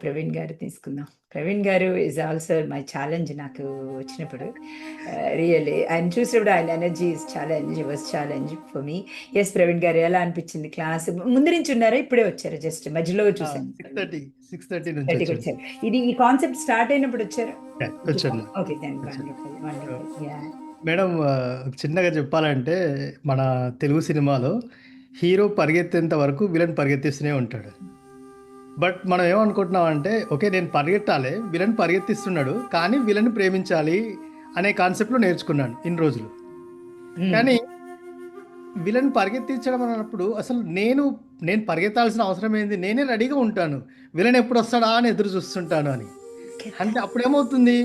ప్రవీణ్ గారు తీసుకుందాం. ప్రవీణ్ గారు ఈజ్ ఆల్సో మై ఛాలెంజ్ నాకు వచ్చినప్పుడు. రియల్లీ ఆయన చూసినప్పుడు ఆయన energy is challenge, was challenge for me. Yes Praveen గారు ఎలా అనిపించింది క్లాస్? ముందు నుంచి ఉన్నారా? ఇప్పుడే వచ్చారా? జస్ట్ మధ్యలో చూసాను. 6:30 నుంచి 30కి వచ్చారు. ఇది ఈ కాన్సెప్ట్ స్టార్ట్ అయినప్పుడు వచ్చారా? వచ్చాను. Okay then wonderful wonderful. Yeah madam చిన్నగా చెప్పాలంటే మన తెలుగు సినిమాలో హీరో పరిగెత్తేంత వరకు విలన్ పరిగెత్తిస్తూనే ఉంటాడు. బట్ మనం ఏమనుకుంటున్నాం అంటే ఓకే నేను పరిగెత్తాలి, విలన్ పరిగెత్తిస్తున్నాడు కానీ విలన్ ప్రేమించాలి అనే కాన్సెప్ట్లో నేర్చుకున్నాను ఇన్ని రోజులు. కానీ విలన్ పరిగెత్తించడం అన్నప్పుడు అసలు నేను పరిగెత్తాల్సిన అవసరం ఏంది, నేనే రెడీగా ఉంటాను, విలన్ ఎప్పుడు వస్తాడా అని ఎదురు చూస్తుంటాను అని. అంటే అప్పుడు ఏమవుతుంది,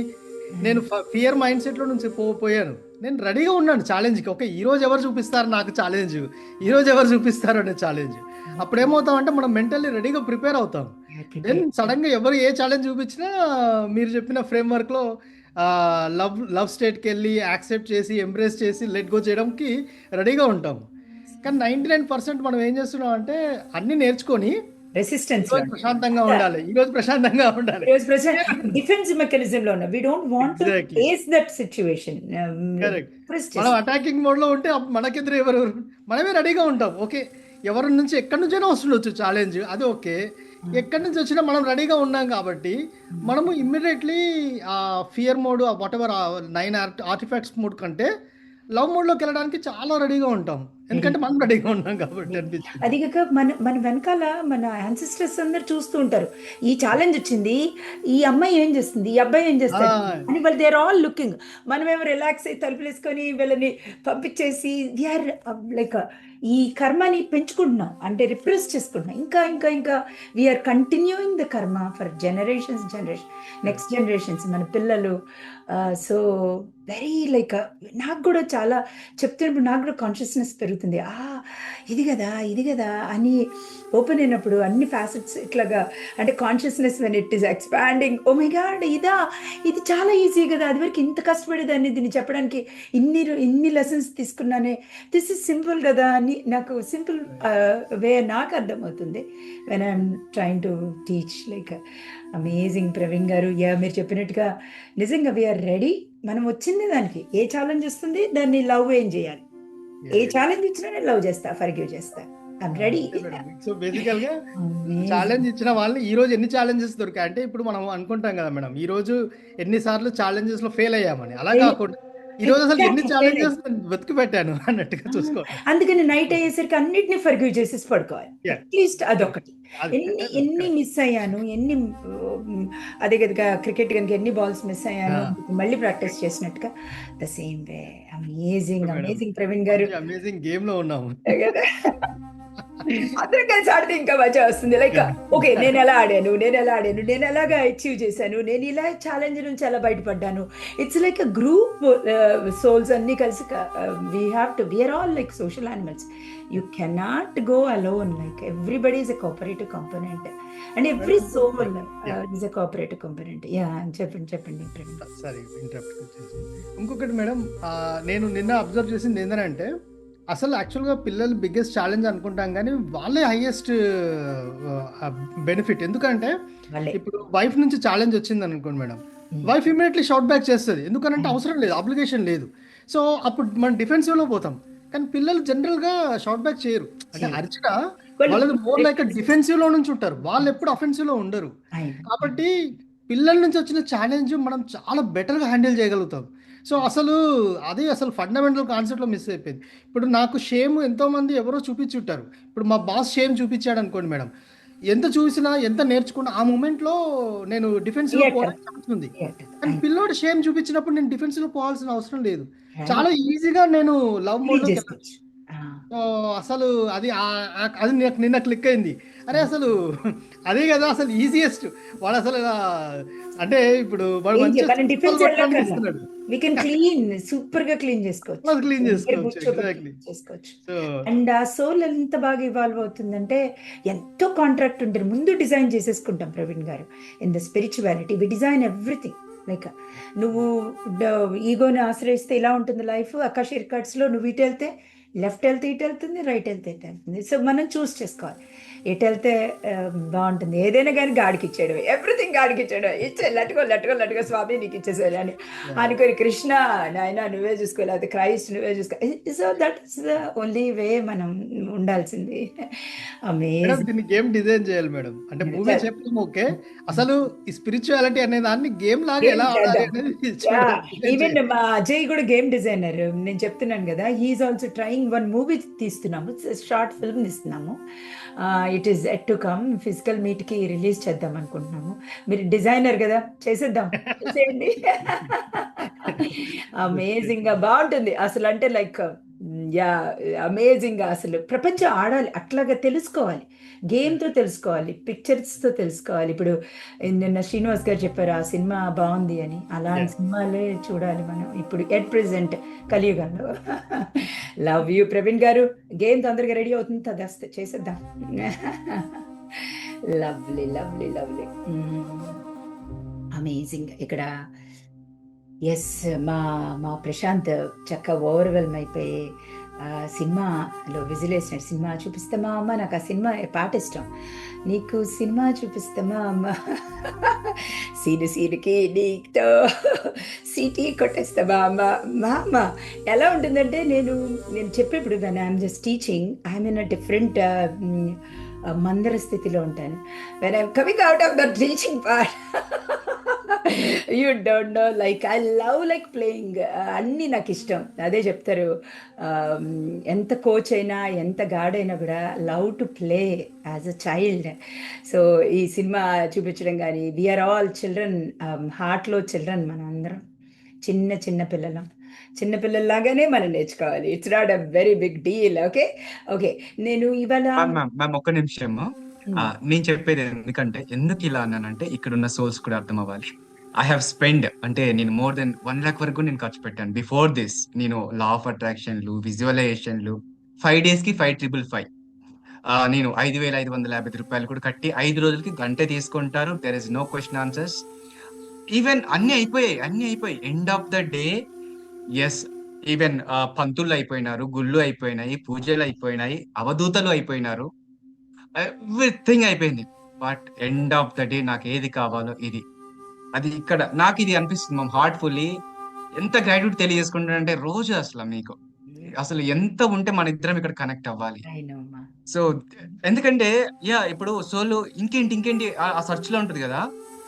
నేను ఫియర్ మైండ్ సెట్లో నుంచి పోయాను. నేను రెడీగా ఉన్నాను ఛాలెంజ్కి. ఓకే ఈరోజు ఎవరు చూపిస్తారు నాకు ఛాలెంజ్, ఈరోజు ఎవరు చూపిస్తారు అనే ఛాలెంజ్. అప్పుడు ఏమవుతాం అంటే మనం మెంటల్లీ రెడీగా ప్రిపేర్ అవుతాం. దెన్ సడన్గా ఎవరు ఏ ఛాలెంజ్ చూపించినా మీరు చెప్పిన ఫ్రేమ్వర్క్లో లవ్ స్టేట్కి వెళ్ళి యాక్సెప్ట్ చేసి ఎంబ్రేస్ చేసి లెట్ గో చేయడానికి రెడీగా ఉంటాం. కానీ 99% మనం ఏం చేస్తున్నాం అంటే అన్ని నేర్చుకొని రెసిస్టెన్స్ ప్రశాంతంగా ఉండాలి, ఈ రోజు ప్రశాంతంగా ఉండాలి, డిఫెన్స్ మెకానిజం లో ఉన్నా. We don't want to face that situation. మనం అటాకింగ్ మోడ్ లో ఉంటే మనకెదురు ఎవరు, మనమే రెడీగా ఉంటాం. ఓకే ఎవరి నుంచి ఎక్కడి నుంచైనా వస్తుండొచ్చు ఛాలెంజ్, అది ఓకే. ఎక్కడి నుంచి వచ్చినా మనం రెడీగా ఉన్నాం కాబట్టి మనము ఇమ్మీడియట్లీ ఆ fear mode what ever 9 artefacts mode కంటే లవ్ మోడ్లోకి వెళ్ళడానికి చాలా రెడీగా ఉంటాం, ఎందుకంటే మనం రెడీగా ఉన్నాం కాబట్టి అనిపించింది. అది కాక మన వెనకాల మన యాన్సిస్టర్స్ అందరు చూస్తూ ఉంటారు, ఈ ఛాలెంజ్ వచ్చింది, ఈ అమ్మాయి ఏం చేస్తుంది, ఈ అబ్బాయి ఏం చేస్తారు అని. వాళ్ళు దే ఆర్ ఆల్ లుకింగ్. మనమేమో రిలాక్స్ అయ్యి తలుపులు వేసుకొని వీళ్ళని పంపించేసి వి ఆర్ లైక్ ఈ కర్మని పెంచుకుంటున్నాం, అంటే రిప్రెస్ చేసుకుంటున్నాం. ఇంకా ఇంకా ఇంకా వీఆర్ కంటిన్యూయింగ్ ద కర్మ ఫర్ జనరేషన్ నెక్స్ట్ జనరేషన్స్, మన పిల్లలు. సో వెరీ లైక్ నాకు కూడా చాలా చెప్తున్నప్పుడు నాకు కూడా కాన్షియస్నెస్ పెరుగుతుంది. ఇది కదా అని ఓపెన్ అయినప్పుడు అన్ని ఫ్యాసెట్స్ ఇట్లాగా, అంటే consciousness when it is expanding, oh my god ఇది చాలా ఈజీ కదా, అది వరకు ఇంత కష్టపడేదాన్ని దీన్ని చెప్పడానికి ఇన్ని లెసన్స్ తీసుకున్నానే, దిస్ ఇస్ సింపుల్ కదా అని నాకు సింపుల్ వే నాకు అర్థమవుతుంది when I'm trying to teach. Like amazing Praveen గారు. యా మీరు చెప్పినట్టుగా నిజంగా వీఆర్ రెడీ. మనం వచ్చింది దానికి, ఏ ఛాలెంజ్ వస్తుంది దాన్ని లవ్ ఏం చేయాలి, ఏ ఛాలెంజ్ ఇచ్చినా నేను లవ్ చేస్తా, ఫర్గివ్ చేస్తా, ఐఎమ్ రెడీ. సో బేసికల్ గా ఛాలెంజ్ ఇచ్చిన వాళ్ళని ఈ రోజు ఎన్ని ఛాలెంజెస్ దొరికాయి అంటే ఇప్పుడు మనం అనుకుంటాం కదా మేడం ఈ రోజు ఎన్నిసార్లు ఛాలెంజెస్ లో ఫెయిల్ అయ్యామని, అలా కాకుండా ఈ రోజు అసలు ఎన్ని ఛాలెంజెస్ వెతికి పెట్టాను అన్నట్టుగా చూసుకోవాలి. అందుకని నైట్ అయ్యేసరికి అన్నిటిని ఫర్గివ్ చేసేసి పడుకోవాలి. అట్లీస్ట్ అదొకటి. ఎన్ని మిస్ అయ్యాను, అదే కదా క్రికెట్ కనుక ఎన్ని బాల్స్ మిస్ అయ్యాను మళ్ళీ ప్రాక్టీస్ చేసినట్టుగా the same way. Amazing Praveen గారు. అమేజింగ్ గేమ్ లో ఉన్నాము అందరం కలిసి ఆడితే ఇంకా మజా వస్తుంది. లైక్ ఓకే నేను ఎలా ఆడాను, నేను ఎలాగా అచీవ్ చేశాను, నేను ఇలా ఛాలెంజ్ నుంచి ఎలా బయటపడ్డాను. It's like a group souls అన్ని కలిసి. We are all like social animals. You cannot go alone. Like everybody is a cooperative component and every soul is a cooperative component. Yeah చెప్పండి. సరే ఇంకొకటి మేడం, నేను నిన్న అబ్జర్వ్ చేసింది ఏంటంటే అసలు యాక్చువల్గా పిల్లలు బిగ్గెస్ట్ ఛాలెంజ్ అనుకుంటాం కానీ వాళ్ళే హైయెస్ట్ బెనిఫిట్. ఎందుకంటే ఇప్పుడు వైఫ్ నుంచి ఛాలెంజ్ వచ్చింది అనుకోండి madam, wife immediately shout back చేస్తుంది, ఎందుకంటే అవసరం లేదు, అబ్లిగేషన్ లేదు. సో అప్పుడు మనం డిఫెన్సివ్లో పోతాం. కానీ పిల్లలు జనరల్గా షౌట్ బ్యాక్ చేయరు, అంటే అరిచినా వాళ్ళది మోర్ లైక్ డిఫెన్సివ్లో నుంచి ఉంటారు, వాళ్ళు ఎప్పుడు అఫెన్సివ్లో ఉండరు. కాబట్టి పిల్లల నుంచి వచ్చిన ఛాలెంజ్ మనం చాలా బెటర్గా హ్యాండిల్ చేయగలుగుతాం. సో అసలు ఫండమెంటల్ కాన్సెప్ట్లో మిస్ అయిపోయింది. ఇప్పుడు నాకు షేమ్ ఎంతోమంది ఎవరో చూపించుంటారు, ఇప్పుడు మా బాస్ షేమ్ చూపించాడు అనుకోండి మేడం, ఎంత చూసినా ఎంత నేర్చుకున్నా ఆ మూమెంట్లో నేను డిఫెన్స్లో పోవాల్సి. కానీ పిల్లోడు షేమ్ చూపించినప్పుడు నేను డిఫెన్స్లో పోవాల్సిన అవసరం లేదు, చాలా ఈజీగా నేను లవ్ మోడ్లో. సో అసలు అది నాకు నిన్న క్లిక్ అయింది. అరే అసలు అదే కదా అసలు ఈజియెస్ట్. వాడు అసలు అంటే ఇప్పుడు సూపర్ గా క్లీన్ చేసుకోవచ్చు. అండ్ ఆ సోల్ ఎంత బాగా ఇవాల్వ్ అవుతుందంటే ఎంతో కాంట్రాక్ట్ ఉంటుంది. ముందు డిజైన్ చేసేసుకుంటాం ప్రవీణ్ గారు. In the spirituality we design everything. Like నువ్వు ఈగోని ఆశ్రయిస్తే ఇలా ఉంటుంది లైఫ్. అకాషి రికార్డ్స్ లో నువ్వు ఇటు వెళ్తే లెఫ్ట్ వెళ్తే ఇటు వెళ్తుంది, రైట్ వెళ్తే ఇటు వెళ్తుంది. సో మనం చూస్ చేసుకోవాలి. ఎటు వెళ్తే బాగుంటుంది, ఏదైనా కానీ గాడికి ఇచ్చేయడం, ఎవ్రీథింగ్ గాడికి ఇచ్చేయడం, ఇచ్చే లట్టుకో లట్టుకో లట్టుకో స్వామి నీకు ఇచ్చేసేయాలి అని అనుకోని, కృష్ణ నాయన నువ్వే చూసుకోవాలి, అది క్రైస్ట్ నువ్వే చూసుకో. So that is the only way మనం ఉండాల్సింది. Madam amazing. దీన్ని గేమ్ డిజైన్ చేయాలి మేడం. అంటే మూవీ చెప్పడం ఓకే, అసలు ఈ స్పిరిచువాలిటీ అనే దాన్ని గేమ్ లాగా ఎలా ఆడాలి అనేది డిజైన్ ఈవెన్ చేయాలి. మా అజయ్ కూడా గేమ్ డిజైనర్. నేను చెప్తున్నాను కదా, he is also trying one movie తీస్తున్నాము, షార్ట్ ఫిల్మ్ తీస్తున్నాము. It is yet to come, physical మీట్కి రిలీజ్ చేద్దాం అనుకుంటున్నాము. మీరు డిజైనర్ కదా, చేసేద్దాం, చేసేయండి. అమేజింగ్గా బాగుంటుంది అసలు. అంటే లైక్ యా, అమేజింగ్గా అసలు ప్రపంచం ఆడాలి, అట్లాగా తెలుసుకోవాలి, గేమ్తో తెలుసుకోవాలి, పిక్చర్స్తో తెలుసుకోవాలి. ఇప్పుడు నిన్న శ్రీనివాస్ గారు చెప్పారు ఆ సినిమా బాగుంది అని, అలాంటి సినిమాలే చూడాలి మనం ఇప్పుడు ఎట్ ప్రెసెంట్ కలియుగంలో. లవ్ యూ ప్రవీణ్ గారు. గేమ్ తొందరగా రెడీ అవుతుంది, తదేస్తే చేసేద్దాం. Lovely lovely lovely, amazing. ఇక్కడ ఎస్, మా మా ప్రశాంత్ చక్క ఓవర్వెల్మ్ అయిపోయి సినిమాలో విజిలేసినట్టు, సినిమా చూపిస్తామా అమ్మ, నాకు ఆ సినిమా పాట ఇష్టం, నీకు సినిమా చూపిస్తామా అమ్మ, సీను సీనుకి నీతో సిటీ కొట్టేస్తామా అమ్మ. మా అమ్మ ఎలా ఉంటుందంటే, నేను చెప్పేప్పుడు when I'm just teaching, I'm in a different మందర స్థితిలో ఉంటాను. When I'm coming out of the teaching part, you don't know, like I love like playing. అన్నీ నాకు ఇష్టం. అదే చెప్తారు, ఎంత కోచ్ అయినా ఎంత గాడైనా కూడా love to play as a child. So ఈ సినిమా చూపించడం కానీ, వీఆర్ ఆల్ చిల్డ్రన్, హార్ట్లో చిల్డ్రన్ మనం అందరం, చిన్న చిన్న పిల్లలం. చిన్నపిల్లల్లాగానే మనం నేర్చుకోవాలి. It's not a very big deal. Okay okay. నేను ఇవాళ మ్యామ్ ఒక్క నిమిషం. నేను చెప్పేది ఎందుకంటే, ఎందుకు ఇలా అన్నానంటే, ఇక్కడ ఉన్న సోల్స్ కూడా అర్థం అవ్వాలి. ఐ హావ్ స్పెండ్, అంటే నేను మోర్ దెన్ 1 lakh వరకు నేను ఖర్చు పెట్టాను. బిఫోర్ దిస్ నేను లా ఆఫ్ అట్రాక్షన్లు, విజువలైజేషన్లు 5 days కి 5,555. నేను 5,550 రూపాయలు కూడా కట్టి 5 రోజులకి గంట తీసుకుంటారు. There is no question answers. Even అన్ని అయిపోయాయి. End of the day, yes, even పంతులు అయిపోయినారు, గుళ్ళు అయిపోయినాయి, పూజలు అయిపోయినాయి, అవధూతలు అయిపోయినారు, ఎవ్రీథింగ్ అయిపోయింది. But end of the day నాకు ఏది కావాలో ఇది, అది ఇక్కడ నాకు ఇది అనిపిస్తుంది మ్యామ్. హార్ట్ఫుల్లీ ఎంత గ్రాటిట్యూడ్ తెలియజేసుకుంటానంటే, రోజు అసలు మీకు అసలు ఎంత ఉంటే మన ఇద్దరం ఇక్కడ కనెక్ట్ అవ్వాలి. I know, ma. సో ఎందుకంటే, యా, ఇప్పుడు సోలో ఇంకేంటి ఆ సర్చ్ లో ఉంటది కదా,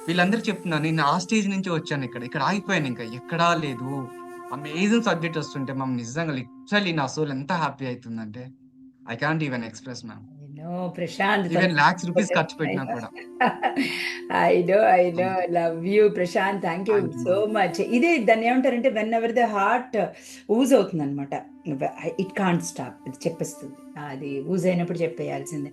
వీళ్ళందరికీ చెప్తున్నాను, నేను ఆ స్టేజ్ నుంచి వచ్చాను, ఇక్కడ ఆగిపోయాను, ఇంకా ఎక్కడా లేదు. అమేజింగ్ సబ్జెక్ట్ వస్తుంటే మ్యామ్, నిజంగా లిటరల్లీ నా సోల్ ఎంత హ్యాపీ అవుతుందంటే, I can't even express ma'am. I know, Prashant. Even lakhs rupees ఖర్చు పెట్టినా కూడా. I know. Love you, Prashant. Thank you Thank you, so much. ఇదే దాన్ని ఏమంటారంటే, when ever the heart ooze అవుతుంది అనమాట, ఇట్ కాంట్ స్టాప్, ఇది చెప్పేస్తుంది, అది ఊజ్ అయినప్పుడు చెప్పేయాల్సిందే.